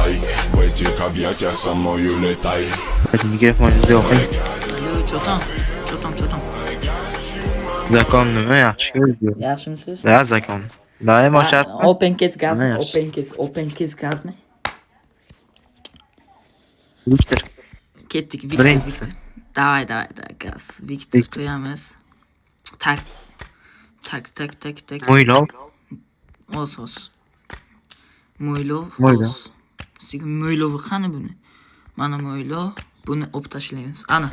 uletaj. Ciekawiacie, samo uletaj. Mikrofoningizni yoqing. Alo, cho'ton. Zakon nima yaxshi ko'rdi? Yaxshimisiz? Da zakon. Daim ochardi. Open case gazmi, Yaxshi. open case gazmi. Viktor. Ketdik, Birinchisi. Viktor. Davay, gaz. Viktor qo'yamiz. Tak. Mo'ylov. Os. Mo'ylov. Mo'ylov. Sizga mo'ylovi qani buni? Mana mo'ylov. Buni olib tashlaymiz. Ana.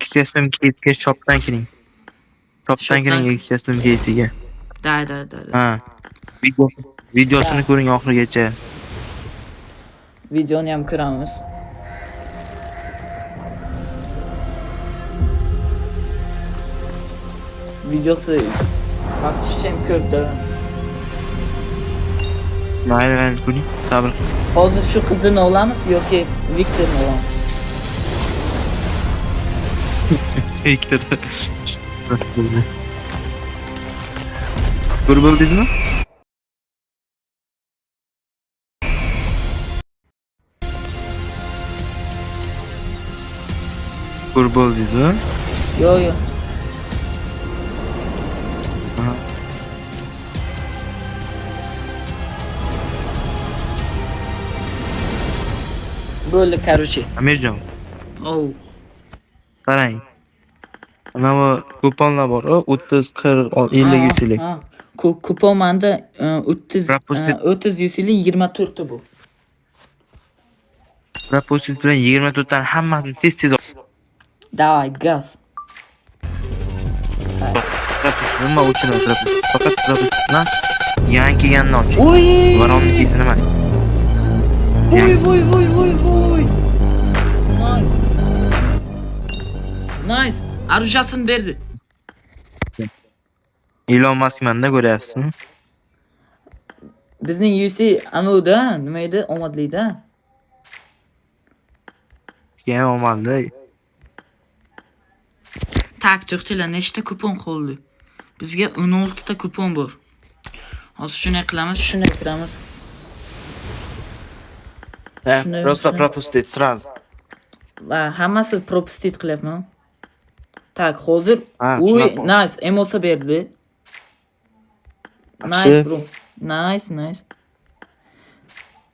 XSM kitga shopdan kiring. Shopdan kiring XSM kitga. Da. Ha. Videosini ko'ring oxirigacha. Videoni ham ko'ramiz. Videosi vaqtcha ham ko'rdi. Mayli, ko'ring. Sabr. Hozir shu qizni olamiz yoki Viktorni olamiz? Viktor. Ko'rib bo'ldingizmi? Ko'rib bo'ldingizmi? Yo'q. Aha. Bo'ldi, короче. Amirjon, Oh. qarang. Mana bu kuponlar bor, 30, 40, 50 yuzlik. Ha. Kupon menda 30 30 yuzli 24 ta bu. Propozit bilan 24 tani hammasini tez-tez Davay, gaz. nima uchun propozit? Faqat propozit bilan yangi kelganini olch. Uy! Varonni kesin emas. Voy. Nice. Arujasini berdi. Elon Musk manda ko'ryapsizmi? Bizning UC anuda, nima edi? Omadlida. Keyin omaldi. Tak, to'xtanglar, nechta kupon qoldi? Bizga 16 ta kupon bor. Hozir shunday qilamiz, shunday kiramiz. Shunday Просто qilamiz. пропустить сразу. Va hammasi propustit qilyapman. Tak, hozir Ha, uy, shunaqa. nice, emosa berdi. Yaxshi. Nice bro. Nice.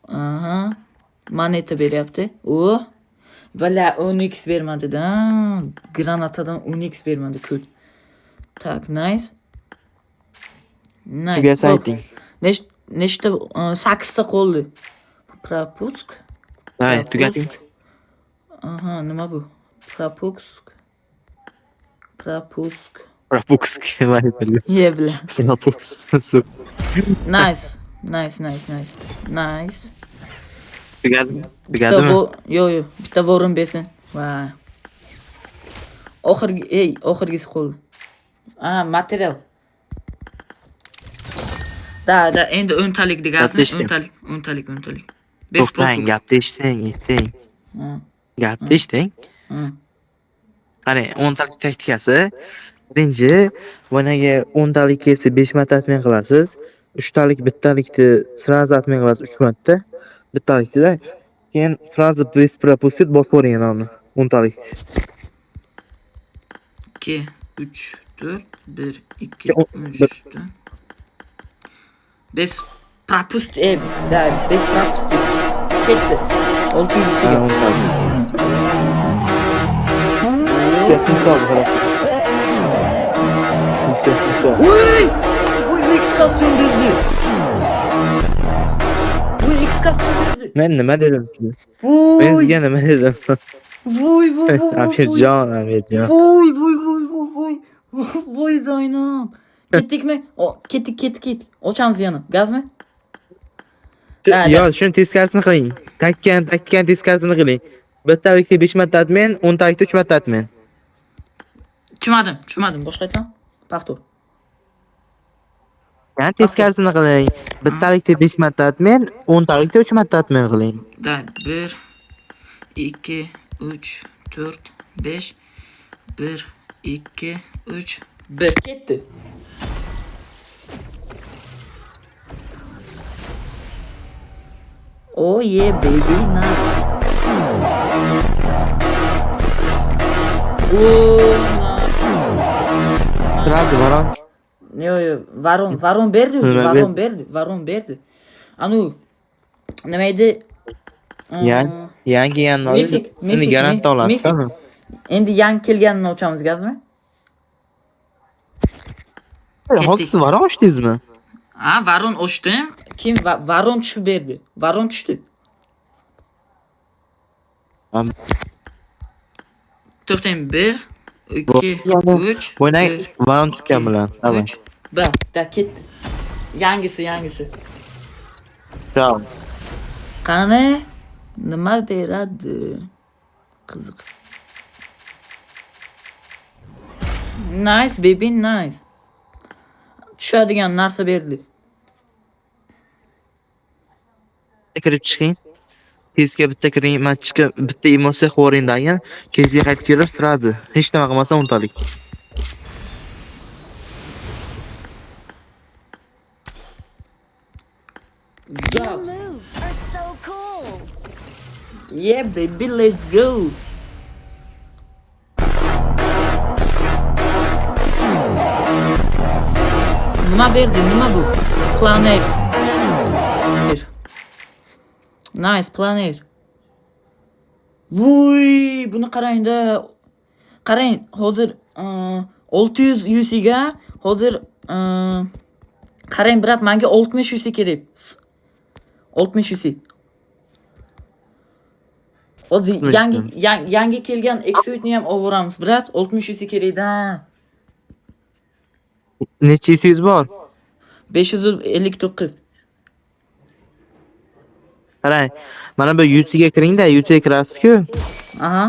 Aha. Moneta beryapti. O. Vala 10x bermadi-da. Granatadan 10x bermadi, ko'p. Tak, nice. Tugas ayting. Nechta 8 ta qoldi. Propusk. Hay, tugating. Aha, nima bu? Propusk. Пропуск. Ye bilan. Пропуск. Nice. Tugadimi? Yo'q, bitta vorin bersin. Va. Oxirgisi qoldi. Material. Da, endi 10 talik degasmi? 10 talik. To'xtang, gapni eshiting. Gapni eshiting. Qarang, 10 talik taktikasi. Birinchi, managa 10 talik kelsa 5 marta atmay qilasiz. 3 talik bittalikni sразу atmay qilasiz 3 marta. Bittalikda. Keyin sразу без пропустит bosvoring uni 10 talikni. 2, 3, 4, 1, 2, 3, 4. Без пропусти, без пропусти. Ketdi. 600 Ha, 10 talik. Setni sol, xalas. Uy, X kasyon berdi. Men nima dedim size? Men Voy, sizga nima dedim? voy. Amirjon. Voy Zaynab. Ketdikmi? Ketdik. Ochamiz yana. Gazmi? Yo, shuni teskarisini qiling. Takkan teskarisini qiling. Bittalikda 5 marta atmang, 10 talikda 3 marta atmang. Tushmadim. Boshqa aytam. Paftor. Yani teskarisini qiling. Bittalikda 5 marta atmang, 10 talikda 3 marta atmang qiling. 1, 2, 3, 4, 5. 1, 2, 3, 1. Ketdi. Oh yeah baby nice. Oh Siradi Varon. yo varon berdi o'zi, Nima varon berdi. Anu nima edi? Yangi yanni Mifik, endi garantda olasizmi? Endi yangi kelganini ochamiz gazmi? Hozir siz Varon ochdingizmi? Ha, varon ochdim. Keyin varon tushib berdi. Varon tushdi. To'xtang 1 2 3 Bo'ynang Varon tushgan bilan. Davay. 3 da ketdi. Yangisi. Ciao. Qani nima beradi? Qiziq. Nice baby nice. Tushadigan narsa berdi. Kirib chiqing. Tezga bitta kiring, matchga bitta emotsiya xo'ringdagi, kezga qaytib kelib siradi. Hech nima qilmasa untalik. Gas. Moves are so cool. Yeah baby let's go. Nima berdi? Nima bu? Planet. Nice planet. Vuy, buni qarang-da. Qarang, hozir 600 UC ga hozir qarang brat, menga 60 UC kerak. 60 UC. Hozir yangi kelgan Exoitni ham olvoramiz brat. 60 UC kerak-da. Necha UC'yiz bor? 559. Qarang, mana bu UC'ga kiring-da, UC'ga kirasiz-ku. Aha.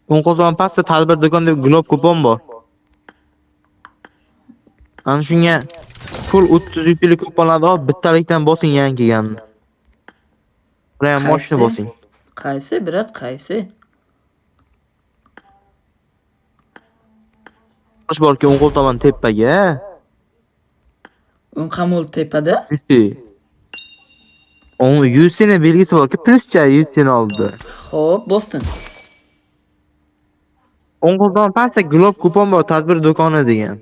Qo'ng'izon pastda tadbir do'konda glob kupon bor. Ana shunga full 30 UC'lik kuponlarni olib bittalikdan bosing yangi kelganini. Qarang, moshina bosing. Qaysi brat, qaysi? Qo'sh borki, o'ng qo'l tomon tepaga. Un qamul tepada. UC. O'ng UC'ni belgisi borki, pluscha UC'ni oldi. Xo'p, bosdim. O'ng qo'l tomon pastda glob kupon bor, tadbir do'koni degan.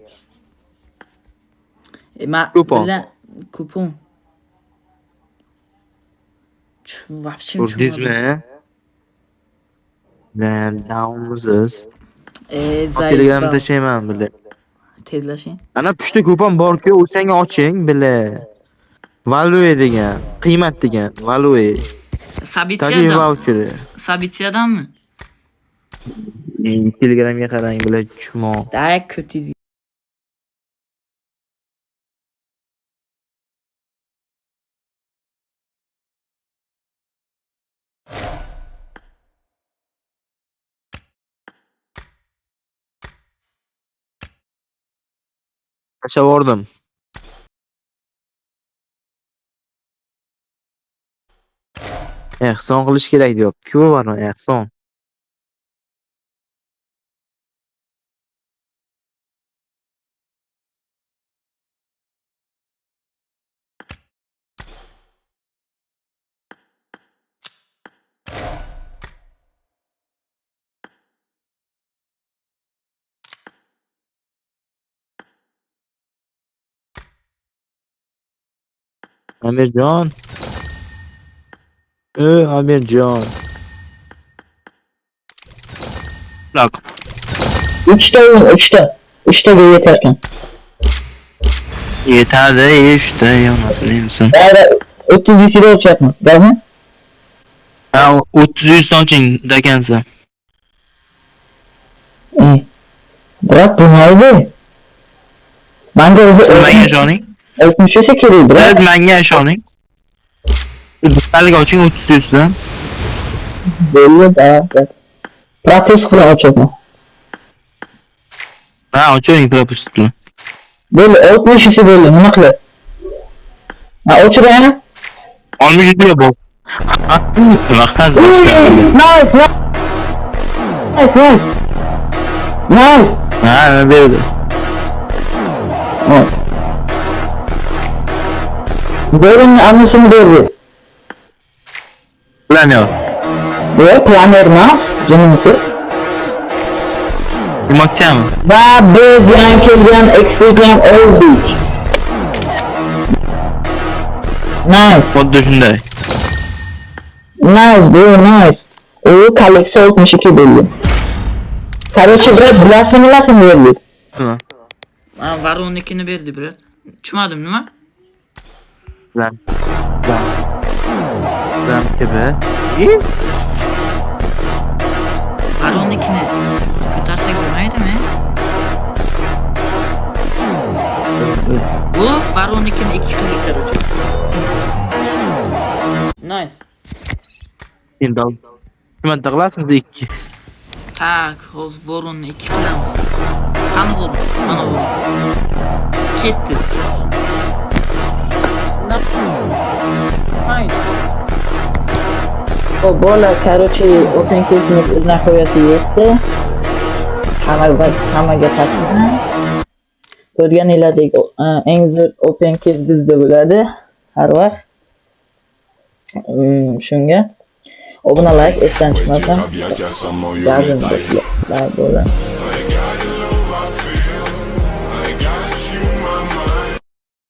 Kupon. Kupon. Вообще Ko'rdingizmi? Men downmisiz. Zayd. Telegramda tashlayman bile. Tezlashing. Ana pushta kupon borki, o'shanga oching bile. Value degan, qiymat degan, value. Sabitiyadanmi? Telegramga qarang bile, chumo. Day ko'tiz. Tashavordim. Ehson qilish kerak deyapti. Ku bor, ehson. Amirjon. Amirjon. Bak. 3taga yetarkan. Yetadi, 3ta yonasini imsin. 30 yuzda o'chyapmiz, gazmi? Ha, 30 soching dakansa. Biroq bu nima? Menga o'zi Menga ishoning. 60 esa kerak, biroq. Siz menga ishoning. Bittalik oching 30 dan. Bo'ldi, bas. Propus bilan ochyapman. Ha, oching propus bilan. Bo'ldi, 60 esa bo'ldi, nima qilay? Ha, o'chiraymi? 60 ga bos. Vaqt Nice. Ha, berdi. Zo'rini anlasini berdi. Planyor. Bu planer emas, jinsiz. Demoqchimi? Va biz yangi kelgan Extreme oldik. Nice. Xuddi shunday. Nice, bro, nice. O kolleksiya 62 bo'ldi. Короче, брат, bilasizmi nimasini berdik? Nima? Man Varonikini berdi bro. Tushunmadim nima? Plan. Kimi? Varonikini ko'tarsak bo'lmaydimi? Bu Varonikini 2 qildik короче. Nice. Endi nima qilasiz 2? Tak, hozir Voronni 2 qilamiz. Qani Voron? Mana Voron. Ketdi. Nice. O bola, короче, open case'imiz o'z nihoyasiga yetdi. Hammaga taqdim. Ko'rganinglardek, eng zo'r open case bizda bo'ladi har vaqt. Shunga obunalar esdan chiqmasin. Kabiyacha, some more you Lazım let die. bo'ladi.